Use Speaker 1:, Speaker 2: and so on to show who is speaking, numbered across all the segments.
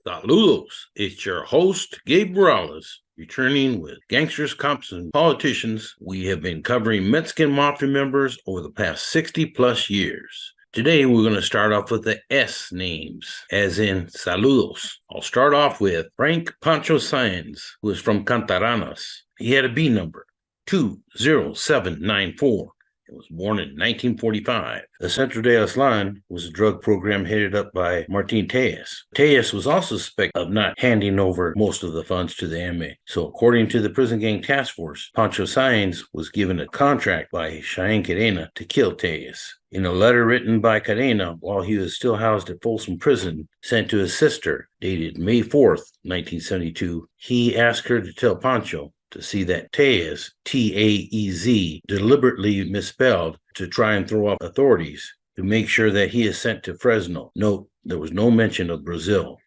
Speaker 1: Saludos, it's your host, Gabe Morales, returning with Gangsters, Cops, and Politicians. We have been covering Mexican Mafia members over the past 60 plus years. Today, we're going to start off with the S names, as in Saludos. I'll start off with Frank Poncho Sans, who is from Cantaranas. He had a B number, 20794. He was born in 1945. The Centro de Aslan was a drug program headed up by Martin Tejas. Tejas was also suspected of not handing over most of the funds to the MA. So according to the prison gang task force, Poncho Sans was given a contract by Cheyenne Cadena to kill Tejas. In a letter written by Cadena while he was still housed at Folsom Prison, sent to his sister, dated May 4th, 1972, he asked her to tell Poncho to see that Taez, T-A-E-Z, deliberately misspelled to try and throw off authorities to make sure that he is sent to Fresno. Note, there was no mention of Brazil.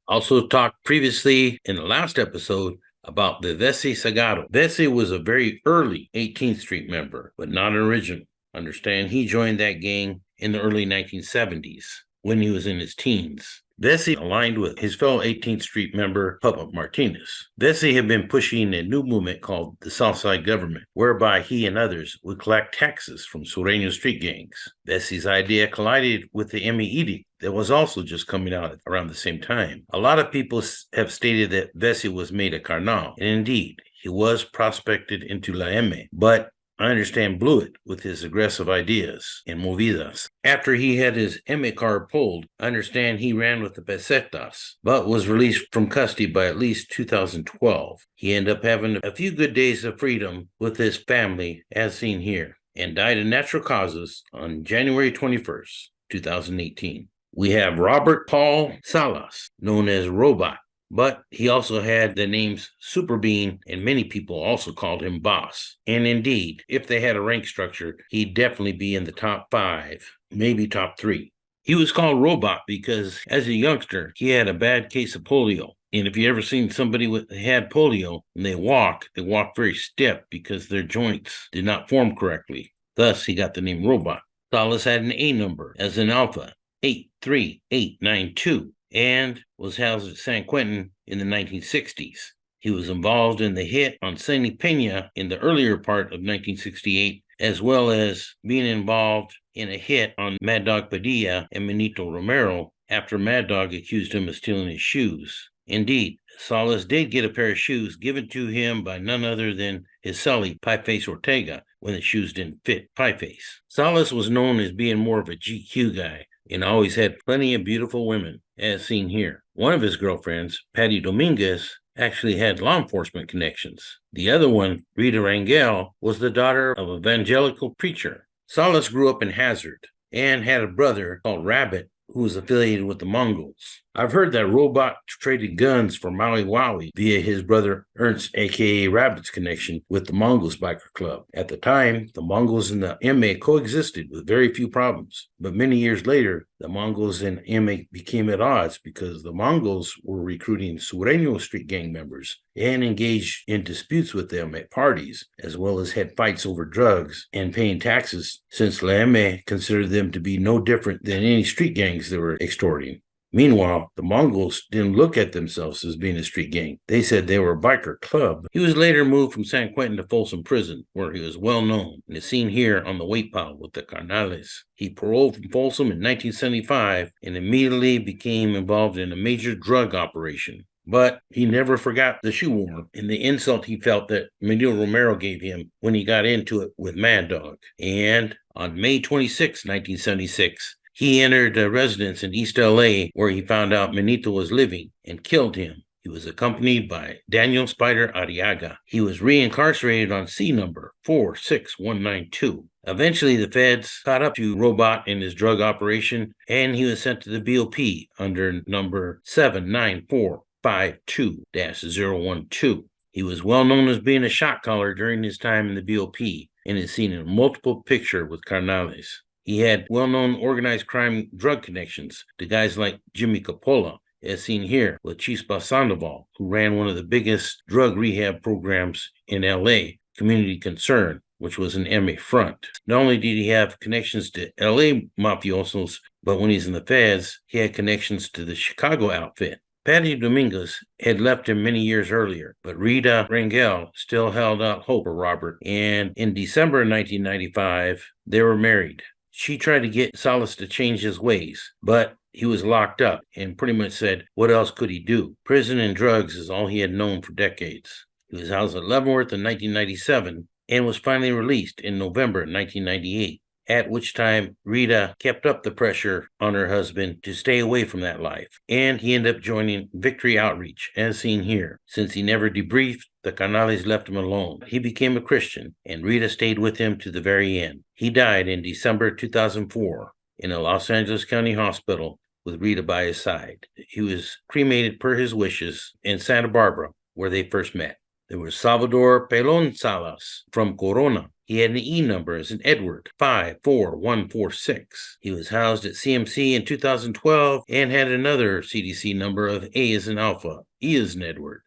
Speaker 1: Also talked previously in the last episode about the Jessie Sagato. Jessie was a very early 18th Street member, but not an original. Understand, he joined that gang in the early 1970s when he was in his teens. Jessie aligned with his fellow 18th Street member, Papa Martinez. Jessie had been pushing a new movement called the Southside Government, whereby he and others would collect taxes from Sureño street gangs. Jessie's idea collided with the ME edict that was also just coming out around the same time. A lot of people have stated that Jessie was made a carnal, and indeed, he was prospected into La M, but I understand blew it with his aggressive ideas and movidas. After he had his MA card pulled, I understand he ran with the pesetas, but was released from custody by at least 2012. He ended up having a few good days of freedom with his family, as seen here, and died of natural causes on January 21st, 2018. We have Robert Paul Salas, known as Robot, but he also had the names Super Bean, and many people also called him Boss. And indeed, if they had a rank structure, he'd definitely be in the top 5, maybe top 3. He was called Robot because as a youngster, he had a bad case of polio. And if you ever seen somebody had polio and they walk very stiff because their joints did not form correctly. Thus, he got the name Robot. Salas had an A number as in Alpha, 83892. And was housed at San Quentin in the 1960s. He was involved in the hit on Sonny Pena in the earlier part of 1968, as well as being involved in a hit on Mad Dog Padilla and Benito Romero after Mad Dog accused him of stealing his shoes. Indeed, Salas did get a pair of shoes given to him by none other than his cellie, Pieface Ortega, when the shoes didn't fit Pieface. Salas was known as being more of a GQ guy and always had plenty of beautiful women, as seen here. One of his girlfriends, Patty Dominguez, actually had law enforcement connections. The other one, Rita Rangel, was the daughter of an evangelical preacher. Salas grew up in Hazard and had a brother called Rabbit who was affiliated with the Mongols. I've heard that Robot traded guns for Maui Wowie via his brother Ernst, aka Rabbit's connection with the Mongols Biker Club. At the time, the Mongols and the MA coexisted with very few problems, but many years later, the Mongols and MA became at odds because the Mongols were recruiting Sureño street gang members and engaged in disputes with them at parties, as well as had fights over drugs and paying taxes, since La MA considered them to be no different than any street gangs they were extorting. Meanwhile, the Mongols didn't look at themselves as being a street gang. They said they were a biker club. He was later moved from San Quentin to Folsom Prison, where he was well known and is seen here on the weight pile with the Carnales. He paroled from Folsom in 1975 and immediately became involved in a major drug operation. But he never forgot the shoe war and the insult he felt that Benito Romero gave him when he got into it with Mad Dog. And on May 26, 1976, he entered a residence in East LA where he found out Benito was living and killed him. He was accompanied by Daniel Spider Arriaga. He was reincarcerated on C number 46192. Eventually, the feds caught up to Robot in his drug operation, and he was sent to the BOP under number 79452-012. He was well known as being a shot caller during his time in the BOP and is seen in multiple pictures with Carnales. He had well-known organized crime drug connections to guys like Jimmy Coppola as seen here with Chispa Sandoval, who ran one of the biggest drug rehab programs in LA, Community Concern, which was an MA front. Not only did he have connections to LA mafiosos, but when he's in the feds, he had connections to the Chicago outfit. Patty Dominguez had left him many years earlier, but Rita Rangel still held out hope for Robert, and in December 1995, they were married. She tried to get Salas to change his ways, but he was locked up and pretty much said, what else could he do? Prison and drugs is all he had known for decades. He was housed at Leavenworth in 1997 and was finally released in November 1998, at which time Rita kept up the pressure on her husband to stay away from that life, and he ended up joining Victory Outreach, as seen here. Since he never debriefed, the Canales left him alone. He became a Christian, and Rita stayed with him to the very end. He died in December 2004 in a Los Angeles County hospital with Rita by his side. He was cremated per his wishes in Santa Barbara, where they first met. There was Salvador Pelon Salas from Corona. He had an E number as an Edward, 54146. He was housed at CMC in 2012 and had another CDC number of A as in Alpha, E as in Edward,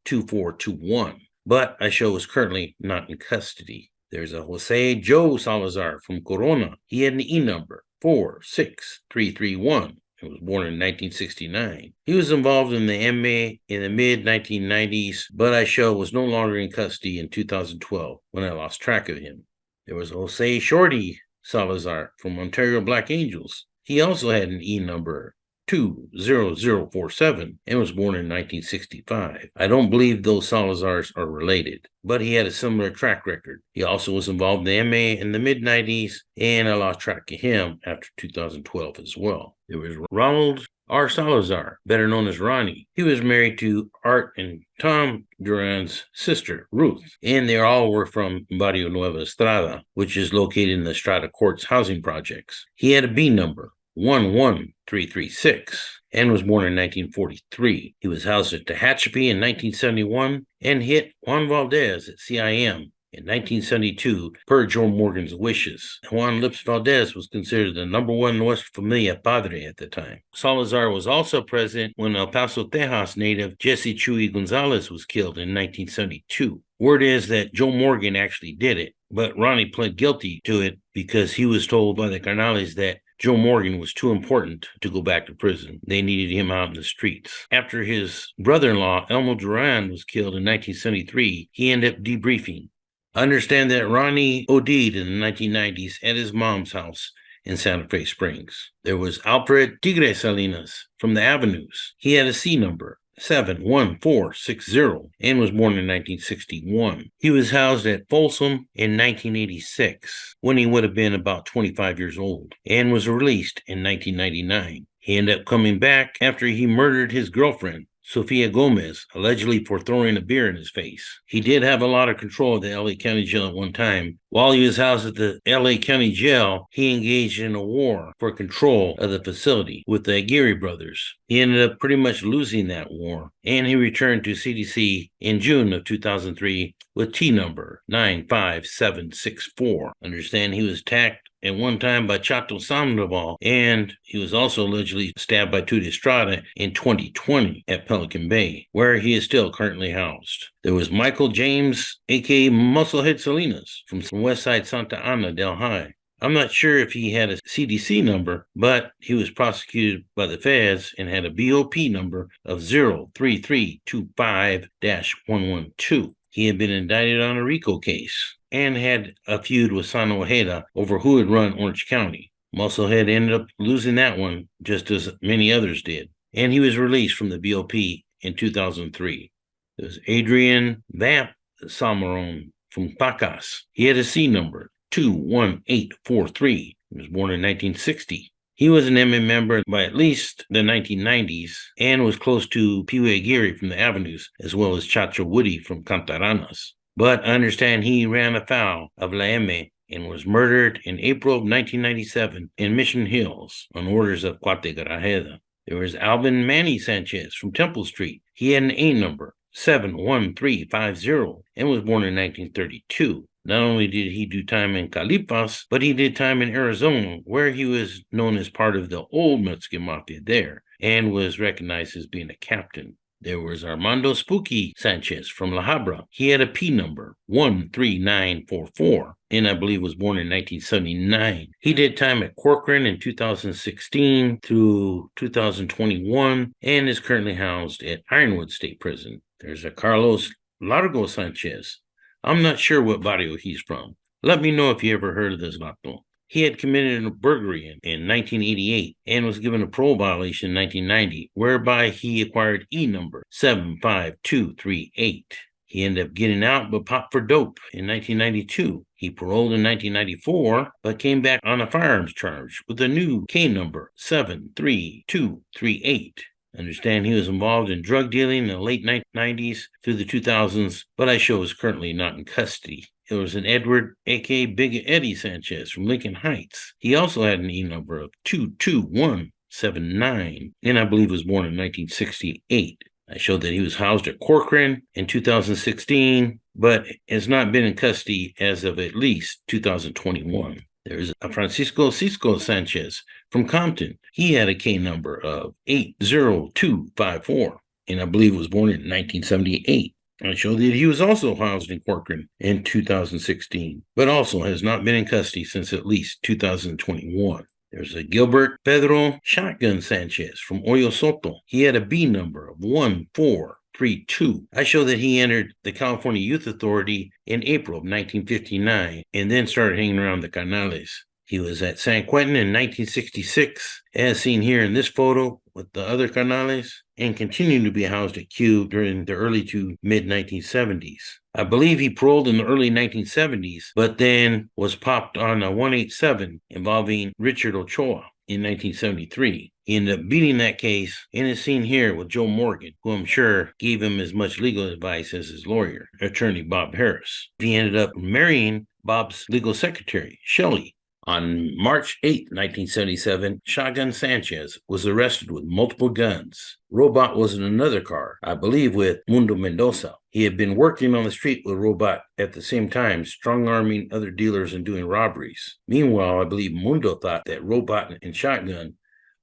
Speaker 1: 2421. But I show is currently not in custody. There's a Jose Joe Salazar from Corona. He had an E number, 46331. He was born in 1969. He was involved in the MA in the mid-1990s, but I show was no longer in custody in 2012 when I lost track of him. There was Jose Shorty Salazar from Ontario Black Angels. He also had an E number, 20047, and was born in 1965. I don't believe those Salazars are related, but he had a similar track record. He also was involved in the MA in the mid-90s, and I lost track of him after 2012 as well. There was Ronald R. Salazar, better known as Ronnie. He was married to Art and Tom Duran's sister, Ruth, and they all were from Barrio Nueva Estrada, which is located in the Estrada Courts housing projects. He had a B number, 11336, and was born in 1943. He was housed at Tehachapi in 1971 and hit Juan Valdez at CIM in 1972 per Joe Morgan's wishes. Juan Lips Valdez was considered the #1 Nuestra Familia Padre at the time. Salazar was also present when El Paso, Texas native Jessie Chuy Gonzalez was killed in 1972. Word is that Joe Morgan actually did it, but Ronnie pled guilty to it because he was told by the Canales that Joe Morgan was too important to go back to prison. They needed him out in the streets. After his brother-in-law, Elmo Duran, was killed in 1973, he ended up debriefing. I understand that Ronnie OD'd in the 1990s at his mom's house in Santa Fe Springs. There was Alfred TIG Salas from the Avenues. He had a C number, 71460, and was born in 1961. He was housed at Folsom in 1986, when he would have been about 25 years old, and was released in 1999. He ended up coming back after he murdered his girlfriend, Sofia Gomez, allegedly for throwing a beer in his face. He did have a lot of control of the LA County Jail at one time. While he was housed at the LA County Jail, he engaged in a war for control of the facility with the Aguirre brothers. He ended up pretty much losing that war, and he returned to CDC in June of 2003 with T number 95764. Understand he was attacked at one time by Chato Sandoval, and he was also allegedly stabbed by Tuti Estrada in 2020 at Pelican Bay, where he is still currently housed. There was Michael James, a.k.a. Musclehead Salinas, from Westside Santa Ana del High. I'm not sure if he had a CDC number, but he was prosecuted by the feds and had a BOP number of 03325-112. He had been indicted on a RICO case and had a feud with Sano Ojeda over who would run Orange County. Musclehead ended up losing that one, just as many others did, and he was released from the BOP in 2003. There's Adrian Vamp Salmaron from Pacas. He had a C number, 21843. He was born in 1960. He was an MA member by at least the 1990s and was close to Pee Wee Aguirre from the Avenues, as well as Chacho Woody from Cantaranas. But I understand he ran afoul of La M and was murdered in April of 1997 in Mission Hills on orders of Cuate Garajeda. There was Alvin Manny Sanchez from Temple Street. He had an A number, 71350, and was born in 1932. Not only did he do time in Calipas, but he did time in Arizona, where he was known as part of the old Mexican Mafia there. and was recognized as being a captain. There was Armando Spooky Sanchez from La Habra. He had a P number, 13944, and I believe was born in 1979. He did time at Corcoran in 2016 through 2021 and is currently housed at Ironwood State Prison. There's a Carlos Largo Sanchez. I'm not sure what barrio he's from. Let me know if you ever heard of this vato. He had committed a burglary in 1988 and was given a parole violation in 1990, whereby he acquired E number 75238. He ended up getting out but popped for dope in 1992. He paroled in 1994 but came back on a firearms charge with a new K number 73238. Understand he was involved in drug dealing in the late 1990s through the 2000s, but I show is currently not in custody. There was an Edward, a.k.a. Big Eddie Sanchez from Lincoln Heights. He also had an E number of 22179, and I believe was born in 1968. I showed that he was housed at Corcoran in 2016, but has not been in custody as of at least 2021. There's a Francisco Cisco Sanchez from Compton. He had a K number of 80254, and I believe was born in 1978. I showed that he was also housed in Corcoran in 2016, but also has not been in custody since at least 2021. There's a Gilbert Pedro Shotgun Sanchez from Oyo Soto. He had a B number of 1432. I show that he entered the California Youth Authority in April of 1959 and then started hanging around the Canales. He was at San Quentin in 1966, as seen here in this photo with the other Canales, and continued to be housed at Q during the early to mid-1970s. I believe he paroled in the early 1970s, but then was popped on a 187 involving Richard Ochoa in 1973. He ended up beating that case and is seen here with Joe Morgan, who I'm sure gave him as much legal advice as his lawyer, attorney Bob Harris. He ended up marrying Bob's legal secretary, Shelley. On March 8, 1977, Shotgun Sanchez was arrested with multiple guns. Robot was in another car, I believe with Mundo Mendoza. He had been working on the street with Robot at the same time, strong-arming other dealers and doing robberies. Meanwhile, I believe Mundo thought that Robot and Shotgun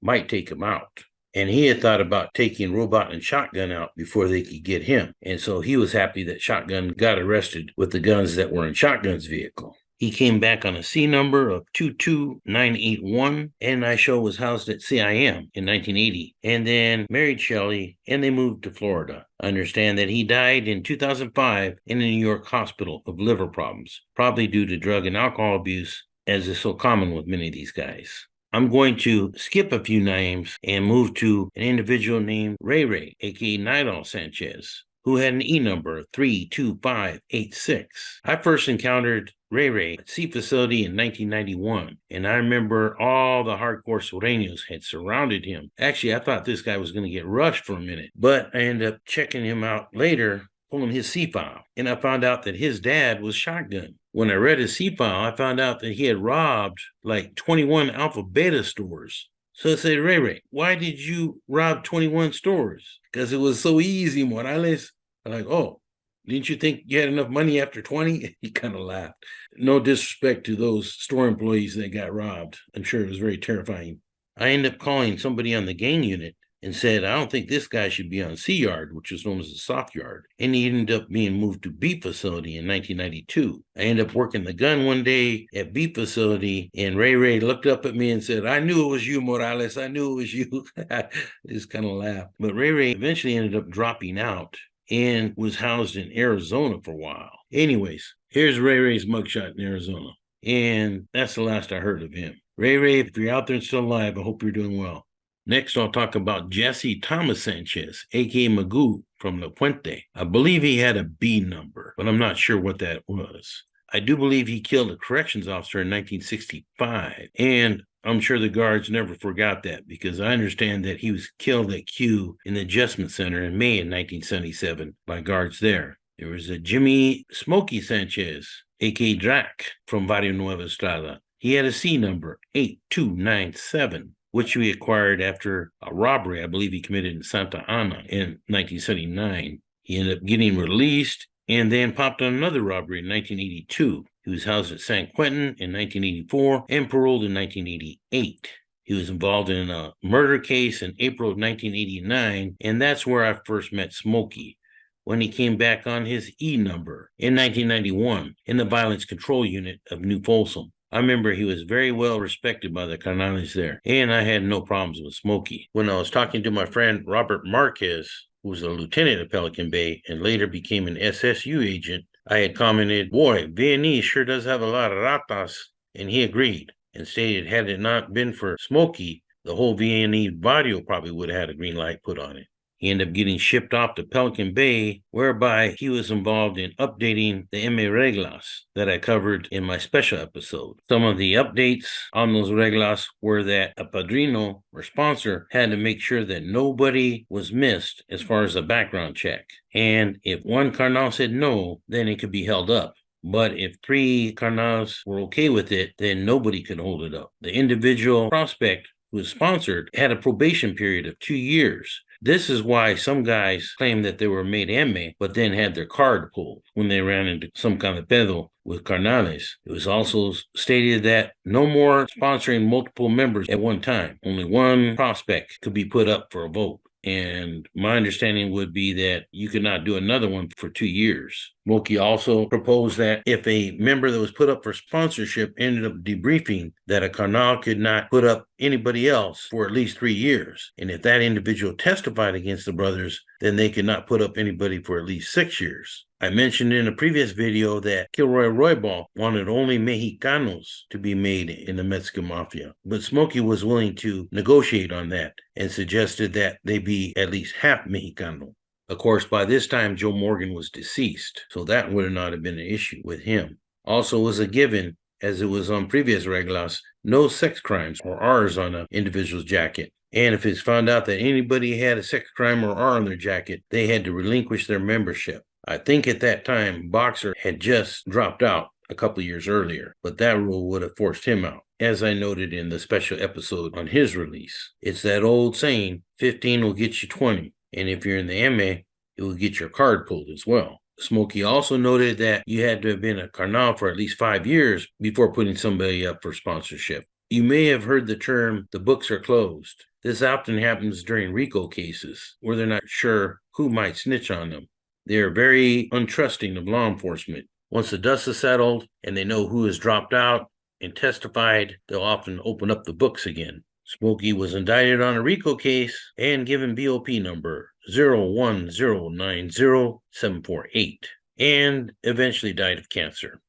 Speaker 1: might take him out. And he had thought about taking Robot and Shotgun out before they could get him. And so he was happy that Shotgun got arrested with the guns that were in Shotgun's vehicle. He came back on a C number of 22981, and I show was housed at CIM in 1980, and then married Shelley, and they moved to Florida. I understand that he died in 2005 in a New York hospital of liver problems, probably due to drug and alcohol abuse, as is so common with many of these guys. I'm going to skip a few names and move to an individual named Ray, a.k.a. Nidal Sanchez, who had an E number of 32586. I first encountered Ray at C facility in 1991, and I remember all the hardcore Sureños had surrounded him. Actually, I thought this guy was going to get rushed for a minute, but I ended up checking him out later, pulling his C file, and I found out that his dad was Shotgun. When I read his C file, I found out that he had robbed like 21 Alpha Beta stores. So I said, Ray, why did you rob 21 stores? Because it was so easy, Morales. I'm like, oh, didn't you think you had enough money after 20? He kind of laughed. No disrespect to those store employees that got robbed. I'm sure it was very terrifying. I ended up calling somebody on the gang unit and said, I don't think this guy should be on C yard, which was known as the soft yard. And he ended up being moved to B facility in 1992. I ended up working the gun one day at B facility, and Ray looked up at me and said, I knew it was you, Morales. I knew it was you. I just kind of laughed. But Ray eventually ended up dropping out and was housed in Arizona for a while. Anyways, here's Ray's mugshot in Arizona. And that's the last I heard of him. Ray, if you're out there and still alive, I hope you're doing well. Next, I'll talk about Jessie Thomas Sanchez, a.k.a. Magoo from La Puente. I believe he had a B number, but I'm not sure what that was. I do believe he killed a corrections officer in 1965, and I'm sure the guards never forgot that, because I understand that he was killed at Q in the Adjustment Center in May of 1977 by guards there. There was a Jimmy Smokey Sanchez, a.k.a. Drac, from Barrio Nueva Estrada. He had a C number, 8297. Which we acquired after a robbery I believe he committed in Santa Ana in 1979. He ended up getting released and then popped on another robbery in 1982. He was housed at San Quentin in 1984 and paroled in 1988. He was involved in a murder case in April of 1989, and that's where I first met Smokey, when he came back on his E number in 1991 in the Violence Control Unit of New Folsom. I remember he was very well respected by the Canales there, and I had no problems with Smokey. When I was talking to my friend Robert Marquez, who was a lieutenant at Pelican Bay and later became an SSU agent, I had commented, "Boy, Viennese sure does have a lot of ratas," and he agreed and stated had it not been for Smokey, the whole Viennese barrio probably would have had a green light put on it. He ended up getting shipped off to Pelican Bay, whereby he was involved in updating the MA reglas that I covered in my special episode. Some of the updates on those reglas were that a padrino or sponsor had to make sure that nobody was missed as far as a background check. And if one carnal said no, then it could be held up. But if 3 carnals were okay with it, then nobody could hold it up. The individual prospect who was sponsored had a probation period of 2 years. This is why some guys claim that they were made MA, but then had their card pulled when they ran into some kind of pedo with carnales. It was also stated that no more sponsoring multiple members at one time. Only one prospect could be put up for a vote. And my understanding would be that you could not do another one for 2 years. Smokey also proposed that if a member that was put up for sponsorship ended up debriefing, that a carnal could not put up anybody else for at least 3 years. And if that individual testified against the brothers, then they could not put up anybody for at least 6 years. I mentioned in a previous video that Kilroy Roybal wanted only Mexicanos to be made in the Mexican Mafia, but Smokey was willing to negotiate on that and suggested that they be at least half Mexicano. Of course, by this time, Joe Morgan was deceased, so that would not have been an issue with him. Also was a given, as it was on previous reglas, no sex crimes or R's on an individual's jacket. And if it's found out that anybody had a sex crime or R on their jacket, they had to relinquish their membership. I think at that time, Boxer had just dropped out a couple years earlier, but that rule would have forced him out, as I noted in the special episode on his release. It's that old saying, 15 will get you 20, and if you're in the MA, it will get your card pulled as well. Smokey also noted that you had to have been a carnal for at least 5 years before putting somebody up for sponsorship. You may have heard the term, the books are closed. This often happens during RICO cases, where they're not sure who might snitch on them. They are very untrusting of law enforcement. Once the dust is settled and they know who has dropped out and testified, they'll often open up the books again. Smokey was indicted on a RICO case and given BOP number 01090-748 and eventually died of cancer.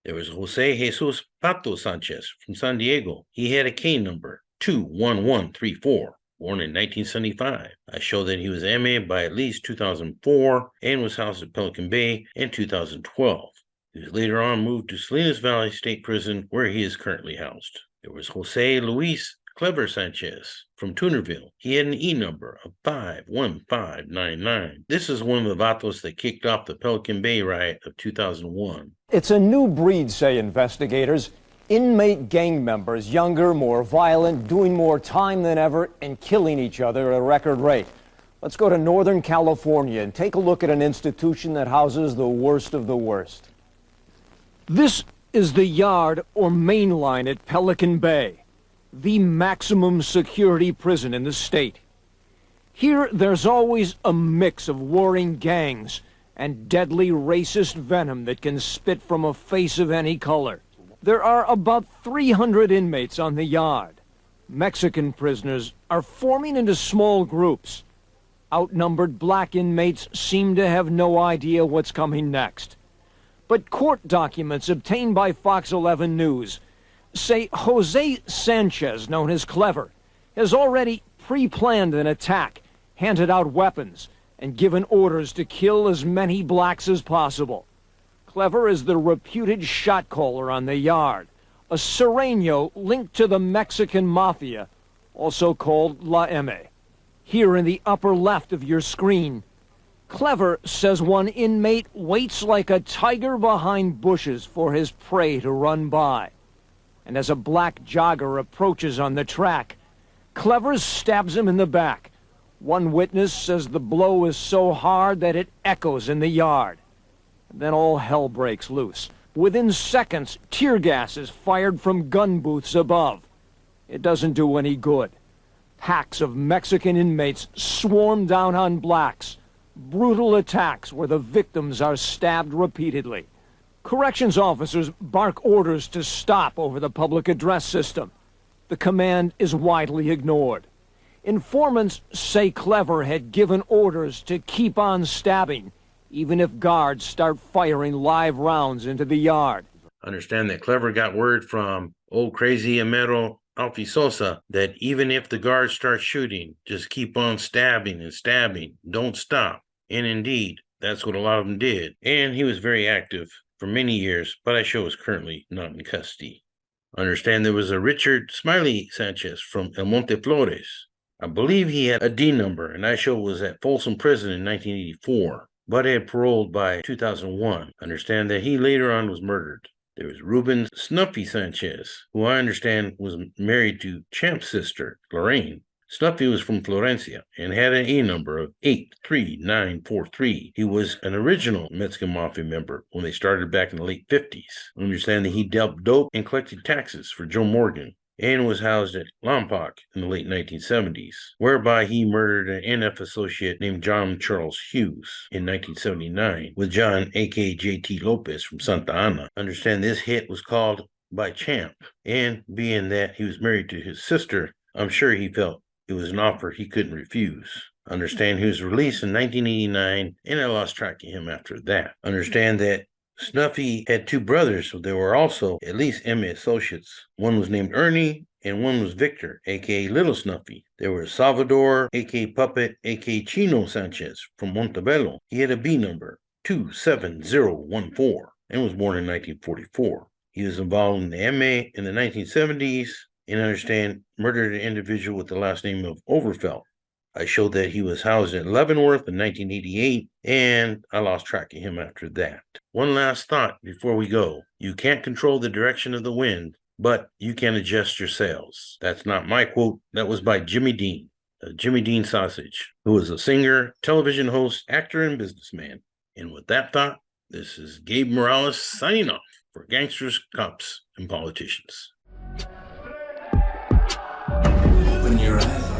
Speaker 1: There was Jose Jesus Pato Sanchez from San Diego. He had a K number 21134. Born in 1975. I show that he was MA by at least 2004 and was housed at Pelican Bay in 2012. He was later on moved to Salinas Valley State Prison, where he is currently housed. There was Jose Luis Clever Sanchez from Tunerville. He had an E number of 51599. This is one of the vatos that kicked off the Pelican Bay riot of 2001.
Speaker 2: It's a new breed, say investigators. Inmate gang members, younger, more violent, doing more time than ever, and killing each other at a record rate. Let's go to Northern California and take a look at an institution that houses the worst of the worst. This is the yard or main line at Pelican Bay, the maximum security prison in the state. Here, there's always a mix of warring gangs and deadly racist venom that can spit from a face of any color. There are about 300 inmates on the yard. Mexican prisoners are forming into small groups. Outnumbered black inmates seem to have no idea what's coming next. But court documents obtained by Fox 11 News say Jose Sanchez, known as Clever, has already pre-planned an attack, handed out weapons, and given orders to kill as many blacks as possible. Clever is the reputed shot caller on the yard, a Sereno linked to the Mexican Mafia, also called La M. Here in the upper left of your screen, Clever says one inmate waits like a tiger behind bushes for his prey to run by. And as a black jogger approaches on the track, Clever stabs him in the back. One witness says the blow is so hard that it echoes in the yard. Then all hell breaks loose. Within seconds, tear gas is fired from gun booths above. It doesn't do any good. Packs of Mexican inmates swarm down on blacks. Brutal attacks where the victims are stabbed repeatedly. Corrections officers bark orders to stop over the public address system. The command is widely ignored. Informants say Clever had given orders to keep on stabbing, even if guards start firing live rounds into the yard.
Speaker 1: Understand that Clever got word from old crazy Amero Alfie Sosa that even if the guards start shooting, just keep on stabbing and stabbing. Don't stop. And indeed, that's what a lot of them did. And he was very active for many years, but I show is currently not in custody. Understand there was a Richard Smiley Sanchez from El Monte Flores. I believe he had a D number, and I show was at Folsom Prison in 1984, but had paroled by 2001. Understand that he later on was murdered. There was Ruben Snuffy Sanchez, who I understand was married to Champ's sister, Lorraine. Snuffy was from Florencia and had an A number of 83943. He was an original Mexican Mafia member when they started back in the late 50s. Understand that he dealt dope and collected taxes for Joe Morgan and was housed at Lompoc in the late 1970s, whereby he murdered an NF associate named John Charles Hughes in 1979 with John a.k.a. J.T. Lopez from Santa Ana. Understand this hit was called by Champ, and being that he was married to his sister, I'm sure he felt it was an offer he couldn't refuse. Understand he was released in 1989, and I lost track of him after that. Understand that Snuffy had two brothers, so there were also at least MA associates. One was named Ernie, and one was Victor, a.k.a. Little Snuffy. There was Salvador, a.k.a. Puppet, a.k.a. Chino Sanchez from Montebello. He had a B number, 27014, and was born in 1944. He was involved in the MA in the 1970s, and understand murdered an individual with the last name of Overfelt. I showed that he was housed in Leavenworth in 1988, and I lost track of him after that. One last thought before we go. You can't control the direction of the wind, but you can adjust your sails. That's not my quote. That was by Jimmy Dean, Jimmy Dean Sausage, who was a singer, television host, actor, and businessman. And with that thought, this is Gabe Morales signing off for Gangsters, Cops, and Politicians.
Speaker 3: When your eyes